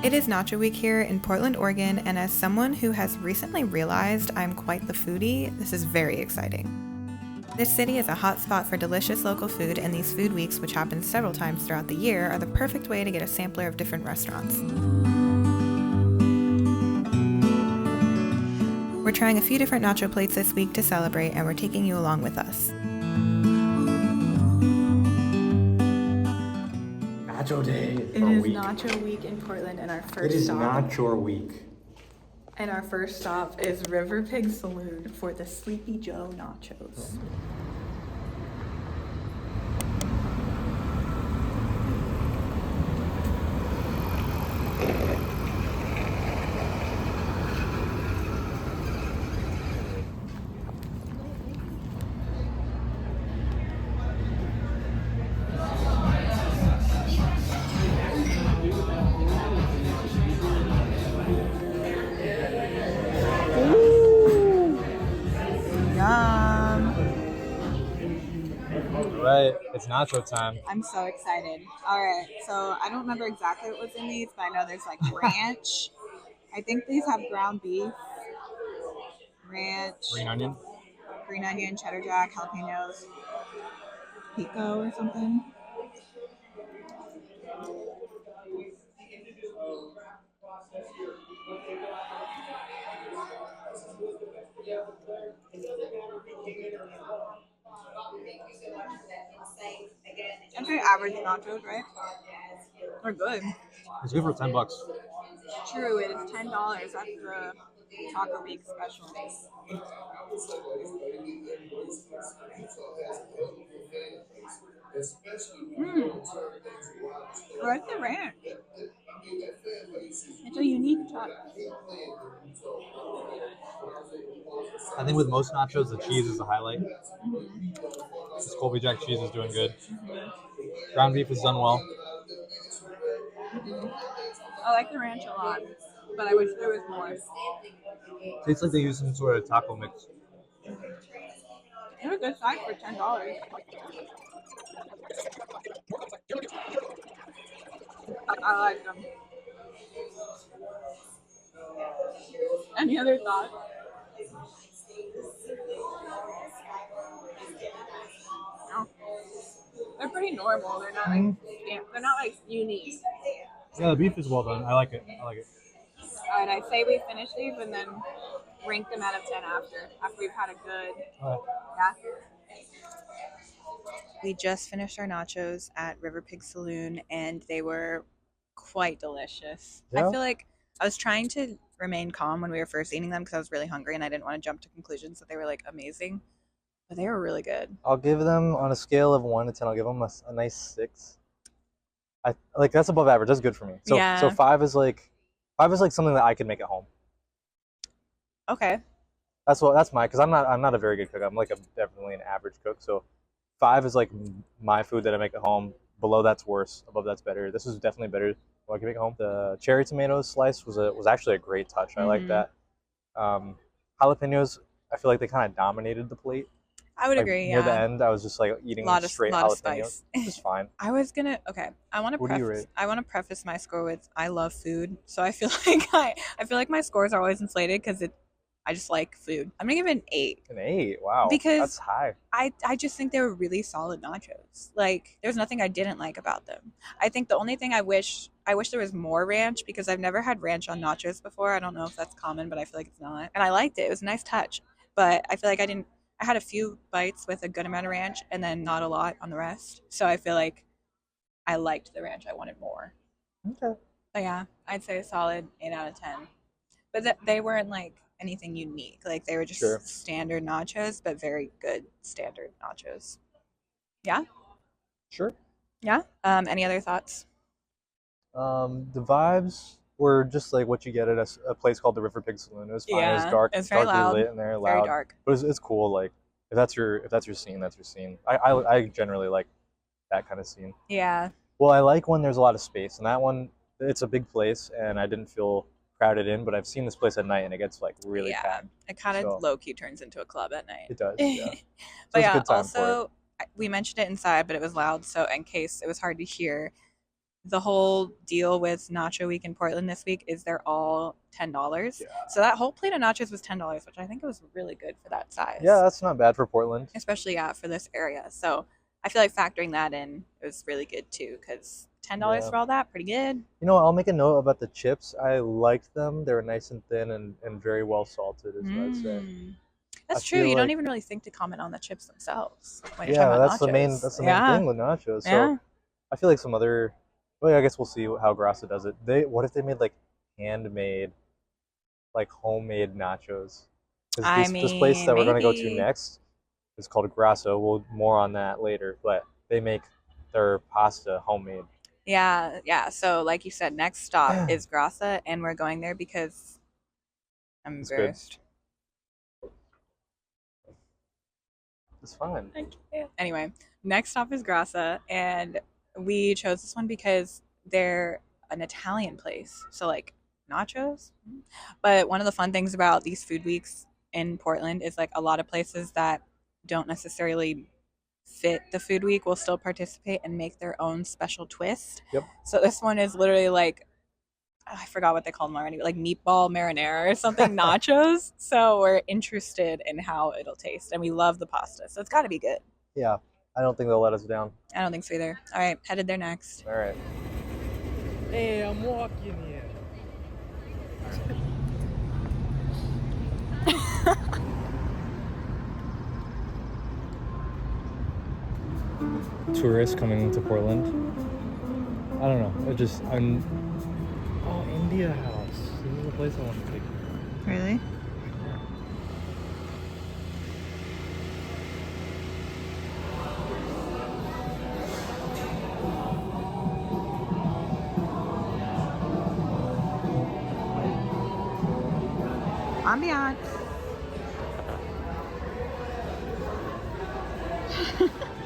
It is Nacho Week here in Portland, Oregon, and as someone who has recently realized I'm quite the foodie, this is very exciting. This city is a hotspot for delicious local food, and these food weeks, which happen several times throughout the year, are the perfect way to get a sampler of different restaurants. We're trying a few different nacho plates this week to celebrate, and we're taking you along with us. Nacho Day. It is Nacho Week in Portland, and our first It is stop. Nacho Week. And our first stop is River Pig Saloon for the Sleepy Joe nachos. Yum! Right, it's nacho time. I'm so excited. All right, so I don't remember exactly what was in these, but I know there's like ranch. I think these have ground beef, ranch, green onion, cheddar jack, jalapenos, pico or something. I'm pretty average nachos, right? They're good. It's good for $10. True, it is $10. That's the Taco Week special. I like the ranch. It's a unique touch. I think with most nachos, the cheese is the highlight. This Colby Jack cheese is doing good. Ground beef is done well. I like the ranch a lot, but I wish there was more. Tastes like they use some sort of taco mix. They're a good size for $10. I like them. Any other thoughts? No. They're pretty normal. They're not like they're not like unique. Yeah, the beef is well done. I like it. All right, I say we finish these and then rank them out of 10 after we've had a good. Yeah. We just finished our nachos at River Pig Saloon, and they were quite delicious. Yeah? I feel like I was trying to remain calm when we were first eating them because I was really hungry and I didn't want to jump to conclusions that they were like amazing, but they were really good. I'll give them on a scale of 1 to 10. I'll give them a nice 6. I like that's above average. That's good for me. So Yeah. so 5 is like something that I could make at home. Okay. That's my because I'm not a very good cook. I'm like definitely an average cook. So 5 is like my food that I make at home. Below that's worse. Above that's better. This is definitely better. What I can make at home. The cherry tomatoes slice was actually a great touch. I like that. Jalapenos. I feel like they kind of dominated the plate. I would Like, agree. near the Yeah. end, I was just like eating straight lot of jalapenos, spice. which is fine. I was gonna. Okay. What do you rate? I want to preface my score with I love food, so I feel like I feel like my scores are always inflated because I just like food. I'm gonna give it an 8. An 8. Wow. Because that's high. I just think they were really solid nachos. Like there's nothing I didn't like about them. I think the only thing I wish there was more ranch because I've never had ranch on nachos before. I don't know if that's common, but I feel like it's not. And I liked it. It was a nice touch. But I feel like I had a few bites with a good amount of ranch and then not a lot on the rest. So I feel like I liked the ranch. I wanted more. Okay. But yeah, I'd say a solid 8 out of 10. But they weren't like anything unique. Like they were just standard nachos, but very good standard nachos. Yeah. Sure. Yeah. Any other thoughts? The vibes were just like what you get at a place called the River Pig Saloon. It was fine. It was dark. It's very darkly loud. lit in there, loud. Very dark. But it's cool. Like if that's your scene, that's your scene. I generally like that kind of scene. Yeah. Well, I like when there's a lot of space, and that one it's a big place, and I didn't feel crowded in. But I've seen this place at night, and it gets like really packed. It kind of low key turns into a club at night. It does. Yeah. So But it's a yeah, good time also we mentioned it inside, but it was loud. So in case it was hard to hear, the whole deal with Nacho Week in Portland this week is they're all $10. Yeah. So that whole plate of nachos was $10, which I think it was really good for that size. Yeah, that's not bad for Portland. Especially for this area. So I feel like factoring that in was really good too, because $10 Yeah. for all that, pretty good. You know what? I'll make a note about the chips. I liked them. They were nice and thin and very well salted, as I'd say. That's I true. feel You don't like even really think to comment on the chips themselves when you're yeah, talking about nachos. that's the main thing with nachos. So Yeah. I feel like some other. Well, yeah, I guess we'll see how Grasa does it. What if they made like handmade, like homemade nachos? Because I this place mean, that we're gonna go to maybe. next is called Grasa. We'll more on that later, but they make their pasta homemade. Yeah, yeah. So, like you said, next stop is Grasa, and we're going there because I'm It's good. embarrassed. It's fine. I can't. Anyway, next stop is Grasa, and we chose this one because they're an Italian place. So, like, nachos. But one of the fun things about these food weeks in Portland is like a lot of places that don't necessarily fit the food week will still participate and make their own special twist. Yep. So this one is literally like I forgot what they called them already, like meatball marinara or something nachos. So we're interested in how it'll taste, and we love the pasta, so it's got to be good. Yeah, I don't think they'll let us down. I don't think so either. All right, headed there next. All right. Hey, I'm walking here. Tourists coming to Portland. I don't know. I'm. Oh, India House. This is the place I want to take. Really? Ambiance.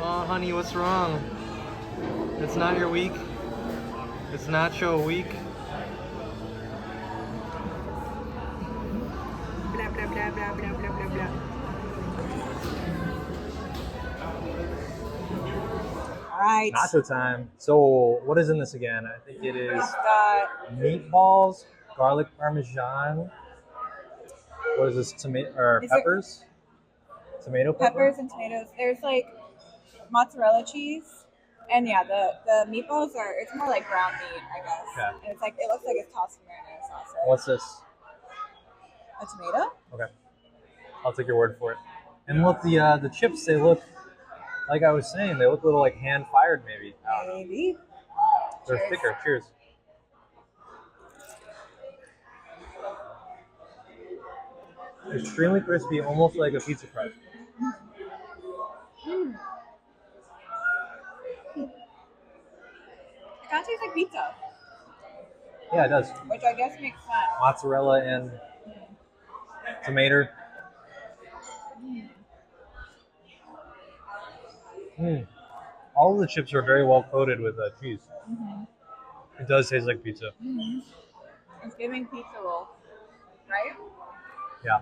Oh, honey, what's wrong? It's not your week. It's Nacho week. Blah, blah, blah, blah, blah, blah, blah, blah. All right. Nacho time. So, what is in this again? I think it is We've got meatballs, garlic parmesan. What is this? Tomato or Is it- peppers? Tomato peppers and tomatoes. There's like mozzarella cheese, and yeah, the meatballs are. It's more like ground meat, I guess. Okay. And it's like it looks like it's tossed in marinara sauce. Right? What's this? A tomato? Okay, I'll take your word for it. And look, the chips, they look like I was saying, they look a little like hand fired maybe. Maybe. They're Cheers. thicker. Cheers. Extremely crispy, almost like a pizza crust. Mm. It kind of tastes like pizza, Yeah, it does. which I guess makes sense. Mozzarella and tomato. Mm. All of the chips are very well coated with cheese. Mm-hmm. It does taste like pizza. Mm-hmm. It's giving pizza roll, right? Yeah.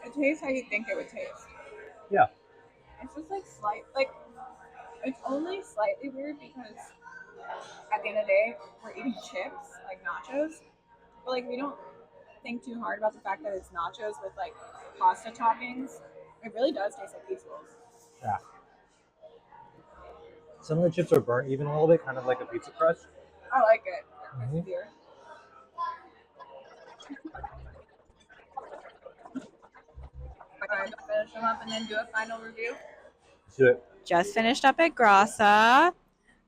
It tastes how you think it would taste. Yeah. It's just like it's only slightly weird because at the end of the day, we're eating chips, like nachos, but like we don't think too hard about the fact that it's nachos with like pasta toppings. It really does taste like pizza rolls. Yeah. Some of the chips are burnt even a little bit, kind of like a pizza crust. I like it. Mhm. Crispier. Alright, finish them up and then do a final review. Let's do it. Just finished up at Grasa.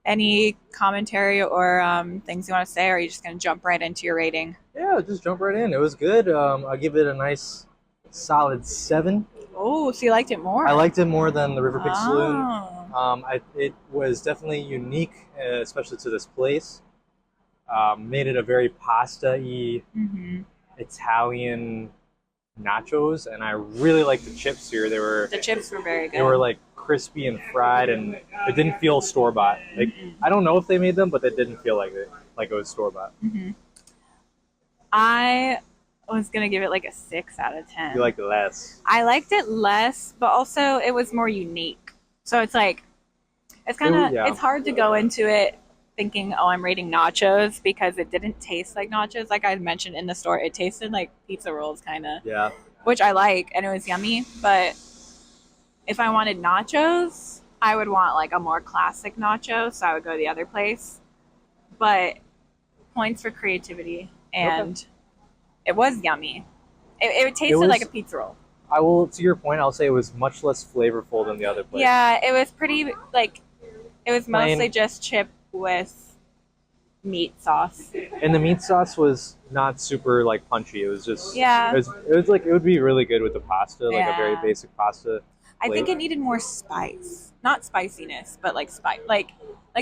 Any commentary or things you want to say, or are you just going to jump right into your rating? Yeah, just jump right in. It was good. I'll give it a nice solid 7. Oh, so you liked it more? I liked it more than the River Pig Saloon. Oh. It was definitely unique, especially to this place. Made it a very pasta-y Mm-hmm. Italian nachos, and I really liked the chips here. The chips were very good. They were like crispy and fried, and it didn't feel store bought. Like I don't know if they made them, but it didn't feel like it was store bought. Mm-hmm. I was gonna give it like a 6 out of 10. You like it less? I liked it less, but also it was more unique. So it's like it's kind of Yeah. it's hard to go into it thinking, oh, I'm rating nachos because it didn't taste like nachos. Like I mentioned in the store, it tasted like pizza rolls kind of, Yeah. which I like, and it was yummy. But if I wanted nachos, I would want like a more classic nacho, so I would go to the other place. But points for creativity, and it was yummy. It tasted like a pizza roll. I will, to your point, I'll say it was much less flavorful than the other place. Yeah, it was pretty like it was Plain. mostly just chip with meat sauce. And the meat sauce was not super like punchy. It was just Yeah. It was like it would be really good with the pasta, like a very Yeah. basic pasta. I think it needed more spice, not spiciness, but like spice. Like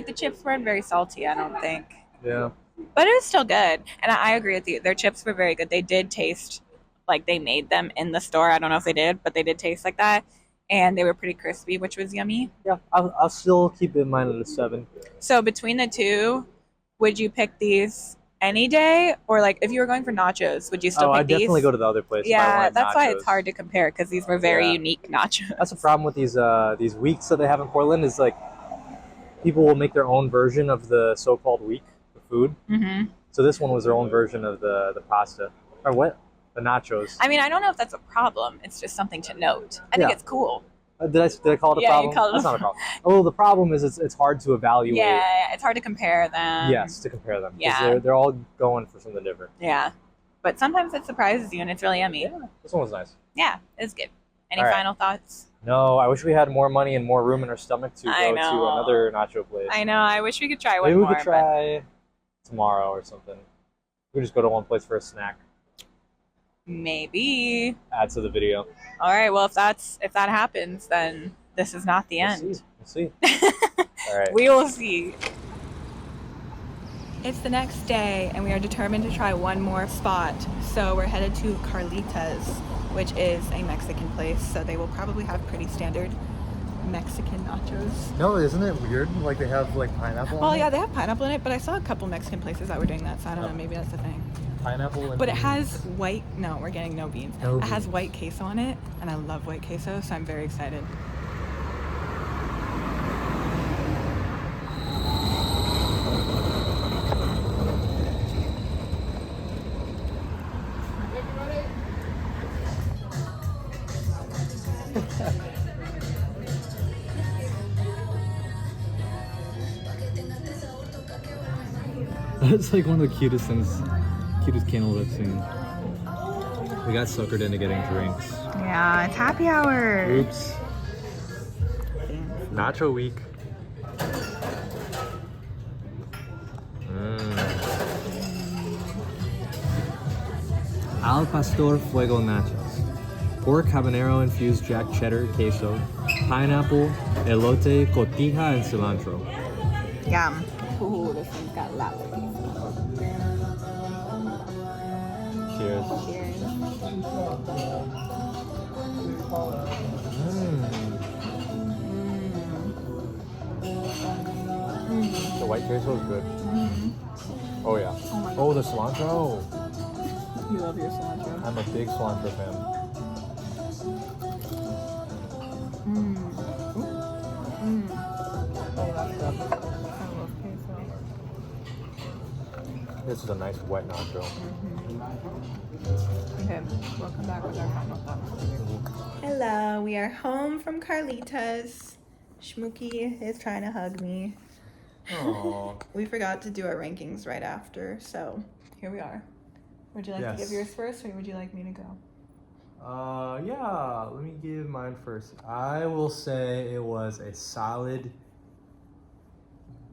the chips weren't very salty. I don't think, Yeah. but it was still good. And I agree with you. Their chips were very good. They did taste like they made them in the store. I don't know if they did, but they did taste like that, and they were pretty crispy, which was yummy. Yeah. I'll still keep it in mind at a 7. So between the two, would you pick these any day, or like if you were going for nachos, would you still pick I'd these? definitely go to the other place. if I Yeah, wanted that's why nachos. it's hard to compare because these were very Yeah. unique nachos. That's the problem with these weeks that they have in Portland is like people will make their own version of the so-called week of food. Mm-hmm. So this one was their own version of the pasta or what? The nachos. I mean, I don't know if that's a problem. It's just something to note. I think Yeah. it's cool. Did I call it a Yeah, problem? you called it That's a not a problem. Oh, the problem is it's hard to evaluate. Yeah, it's hard to compare them. Yes, to compare them. 'Cause Yeah. they're all going for something different. Yeah. But sometimes it surprises you and it's really yummy. Yeah, this one was nice. Yeah, it's good. Any All right. final thoughts? No, I wish we had more money and more room in our stomach to I go to know. another nacho place. I know. I wish we could try one Maybe we more. could try tomorrow or something. We could just go to one place for a snack. Maybe. Add to the video. All right. Well, if that happens, then this is not the end. We'll see. All right. We will see. It's the next day, and we are determined to try one more spot. So we're headed to Carlita's, which is a Mexican place. So they will probably have pretty standard Mexican nachos. No, isn't it weird? Like they have like pineapple. Well, yeah, they have pineapple in it, but I saw a couple Mexican places that were doing that, so I don't know. Maybe that's the thing. Pineapple. But it has white. No, we're getting no beans. No It has beans. white queso on it, and I love white queso, so I'm very excited. That's like one of the cutest things, cutest candles I've seen. We got suckered into getting drinks. Yeah, it's happy hour. Oops. Nacho week. Al Pastor Fuego Nachos. Pork habanero infused jack cheddar queso, pineapple, elote, cotija, and cilantro. Yum. Ooh, this one's got lots of queso. Cheers. Cheers. The white queso is good. Oh yeah. Oh my Oh, the cilantro. You love your cilantro. I'm a big cilantro fan. I love queso. This is a nice wet nacho. Okay, we'll come back with our final thoughts. Hello, we are home from Carlita's. Shmooky is trying to hug me. Aww. We forgot to do our rankings right after, so here we are. Would you like to Yes. give yours first, or would you like me to go? Yeah, let me give mine first. I will say it was a solid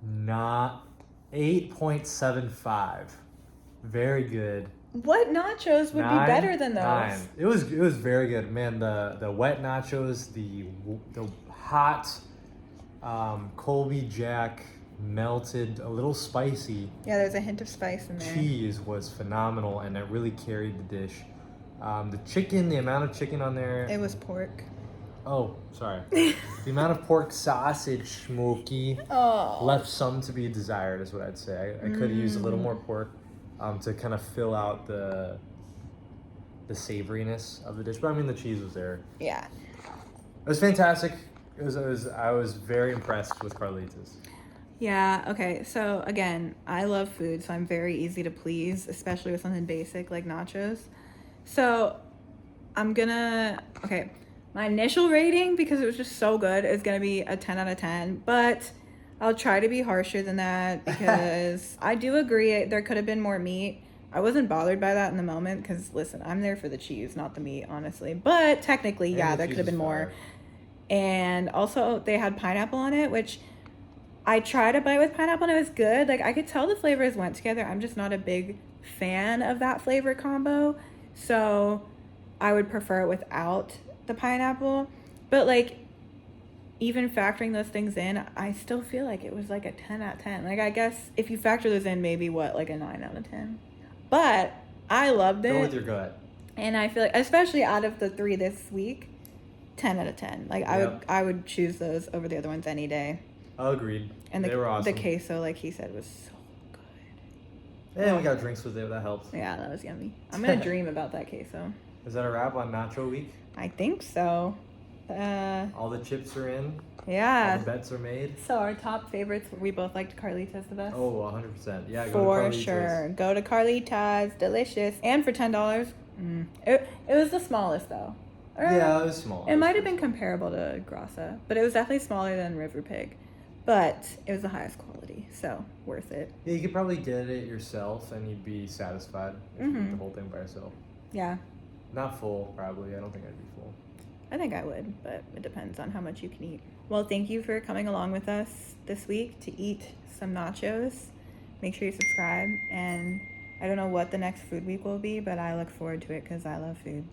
not 8.75. Very good. What nachos would be better than those? 9. It was very good, man. The wet nachos, the hot Colby Jack melted, a little spicy. Yeah, there's a hint of spice in there. Cheese was phenomenal, and it really carried the dish. The chicken, the amount of chicken on there. It was pork. Oh, sorry. The amount of pork sausage, smoky, Oh. left some to be desired, is what I'd say. I could have used a little more pork to kind of fill out the the savoriness of the dish, but I mean the cheese was there. Yeah. It was fantastic. I was very impressed with Carlitos. Yeah, okay. So again, I love food, so I'm very easy to please, especially with something basic like nachos. So okay, my initial rating, because it was just so good, is gonna be a 10 out of 10, but I'll try to be harsher than that because I do agree there could have been more meat. I wasn't bothered by that in the moment because, listen, I'm there for the cheese, not the meat, honestly. But technically, And yeah, the there cheese could have been is more. fire. And also, they had pineapple on it, which I tried a bite with pineapple and it was good. Like, I could tell the flavors went together. I'm just not a big fan of that flavor combo. So I would prefer it without the pineapple. But, like, even factoring those things in, I still feel like it was like a 10 out of 10. Like, I guess if you factor those in, maybe like a 9 out of 10. But I loved it. Go with your gut. And I feel like, especially out of the 3 this week, 10 out of 10. Like, Yep. I would choose those over the other ones any day. Agreed. And they were awesome. the queso, like he said, was so good. And we got drinks with it. That helps. Yeah, that was yummy. I'm gonna dream about that queso. Is that a wrap on Nacho Week? I think so. All the chips are in. All Yeah. the bets are made. So our top favorites, we both liked Carlitos the best. Oh, 100%. Yeah, go For to Carlitos. sure. Go to Carlitos. Delicious. And for $10. It was the smallest though. Or, Yeah, it was small. It might have been comparable to Grassa, but it was definitely smaller than River Pig. But it was the highest quality, so worth it. Yeah, you could probably get it yourself and you'd be satisfied if you did the whole thing by yourself. Yeah, Not full, probably. I don't think I'd be full. I think I would, but it depends on how much you can eat. Well, thank you for coming along with us this week to eat some nachos. Make sure you subscribe, and I don't know what the next food week will be, but I look forward to it because I love food.